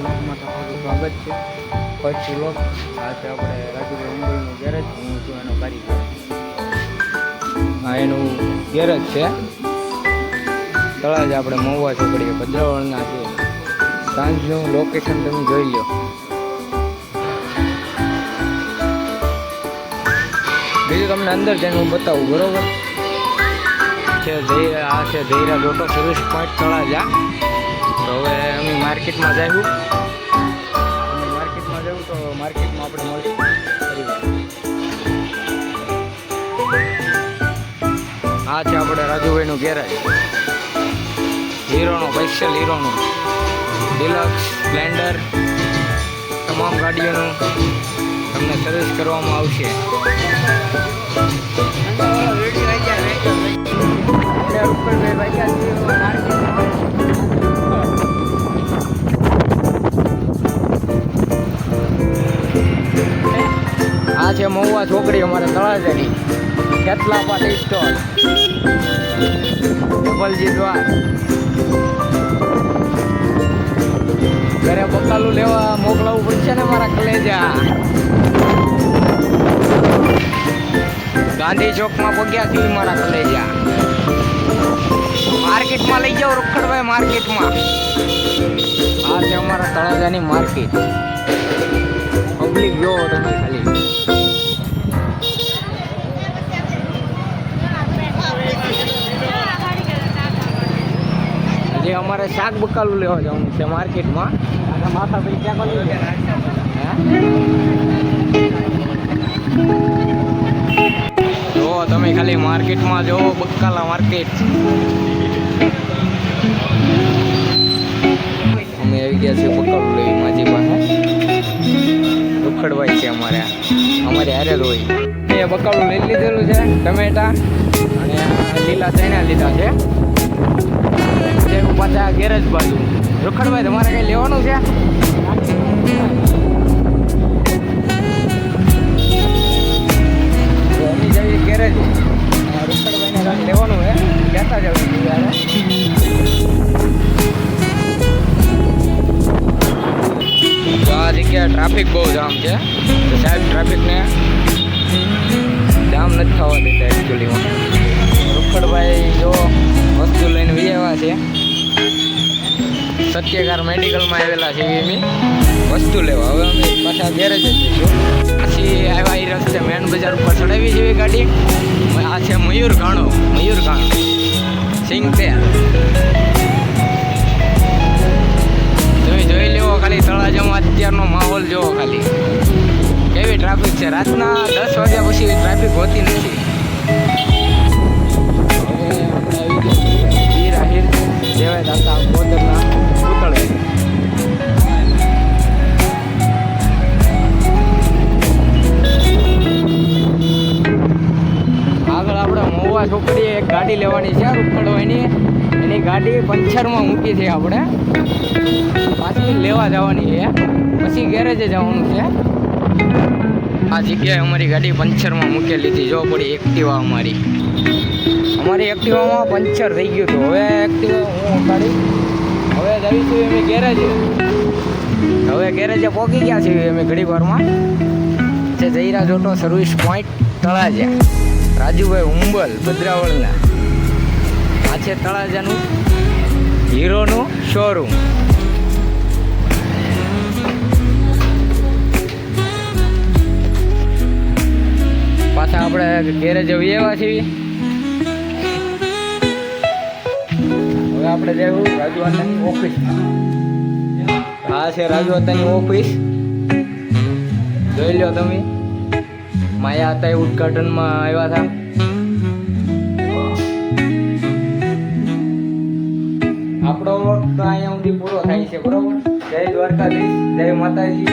વ્લોગમાં તમારું સ્વાગત છે. ફર્સ્ટ વ્લોગ સાથે આપણે રાજુભાઈ ઉંબરનું ગેરેજ, હું છું એનો કારીગર. હા, એનું ગેરેજ છે. તળાજા આપણે મહુવા ચોકડીએ ભદ્રાવળના છે. સાંજનું લોકેશન તમે જોઈ લો. બીજું તમને અંદર જઈને હું બતાવું, બરોબર છે. આ છે ધૈરા લોટો સર્વિસ પોઈન્ટ તળાજા. તો હવે અમે માર્કેટમાં જઈશું. માર્કેટમાં જવું તો માર્કેટમાં આપણે મળીશું. આ છે આપણે રાજુભાઈનું ગેરેજ. હીરોનો સ્પેશિયલ હીરોનું ડિલક્સ સ્પ્લેન્ડર તમામ ગાડીઓનું તમને સર્વિસ કરવામાં આવશે. આ છે મહુવા ચોકડી અમારે તળાજાની. કેટલા પાટી સ્ટોલ, ગોપાલજી દ્વાર. ઘરે બકાલું લેવા મોકલાવવું પડશે ને મારા કલેજા. ગાંધી ચોકમાં પગ્યા છે મારા કલેજા. માર્કેટમાં લઈ જાઓ રોકડભાઈ, માર્કેટમાં. આ છે અમારા તળાજાની માર્કેટ. પબ્લિક જોવો તમે ખાલી. જે અમારે શાક બકાલું લેવા જવાનું છે માર્કેટમાં. માથા ભાઈ ક્યાં જો તમે ખાલી માર્કેટમાં જોવો, બકાલા માર્કેટ. અમે આવી ગયા છીએ બકાલું લઈ માજી પાસે. રોકડભાઈ છે અમારે હારે જ હોય. એ બકાલું લઈ લીધેલું છે. ટમેટા અને લીલા ચણા લીધા છે. પાછા ગેરેજ બાજુ. રોકડભાઈ તમારે કઈ લેવાનું છે? અમે જઈએ ગેરેજ. રોકડભાઈને કાંઈ લેવાનું છે, કહેતા જવું યારે. તો આ જગ્યાએ ટ્રાફિક બહુ જામ છે. તો સાહેબ ટ્રાફિકને જામ નથી થવા દેતા એકચ્યુઅલીમાં. રોકડભાઈ જો વસ્તુ લઈને આવ્યા છે. સત્યકાર મેડિકલમાં આવેલા છે એમની વસ્તુ લેવા. હવે અમે પાછા ગેરેજ જ જઈશું. પછી આવ્યા એ રસ્તે મેન બજાર ઉપર ચડાવી છે એવી ગાડી. આ છે મયુર ઘાણો સિંગતેર. તમે જોઈ લેવો ખાલી તળાજામાં અત્યારનો માહોલ જોવો ખાલી. કેવી ટ્રાફિક છે. રાતના 10 વાગ્યા પછી ટ્રાફિક હોતી નથી. દેવાય દાતા ગોદરના પૂતળે. આગળ આપણે મહુવા ચોકડીએ એક ગાડી લેવાની છે રોકડવાની. એની ગાડી પંચરમાં મૂકી છે. આપણે પાછી લેવા જવાની છે, પછી ગેરેજે જવાનું છે. આ જગ્યાએ અમારી ગાડી પંચરમાં મૂકેલી હતી. જો પડી એક્ટિવા અમારી એક્ટિવામાં પંચર થઈ ગયું હતું. હવે એક્ટિવા હું ઉતારી હવે જઈશું અમે ગેરેજે. હવે ગેરેજે પહોંચી ગયા છીએ અમે ઘડી વારમાં. છે ધૈરા લોટો સર્વિસ પોઈન્ટ તળાજા. રાજુભાઈ ઉંબલ ભદ્રાવળના. આ છે તળાજાનું હીરોનું શોરૂમ. પાછા આપણે ગેરેજે આવ્યા છીએ. આપણે જવું રાજુવાતાની ઓફિસ. આ છે રાજુવાતાની ઓફિસ. જોઈ લો તમે. માયા હતા એ ઉદઘાટનમાં આવ્યા હતા. આપણો તો અહીંયા સુધી પૂરો થાય છે, બરોબર. જય દ્વારકાધીશ, જય માતાજી.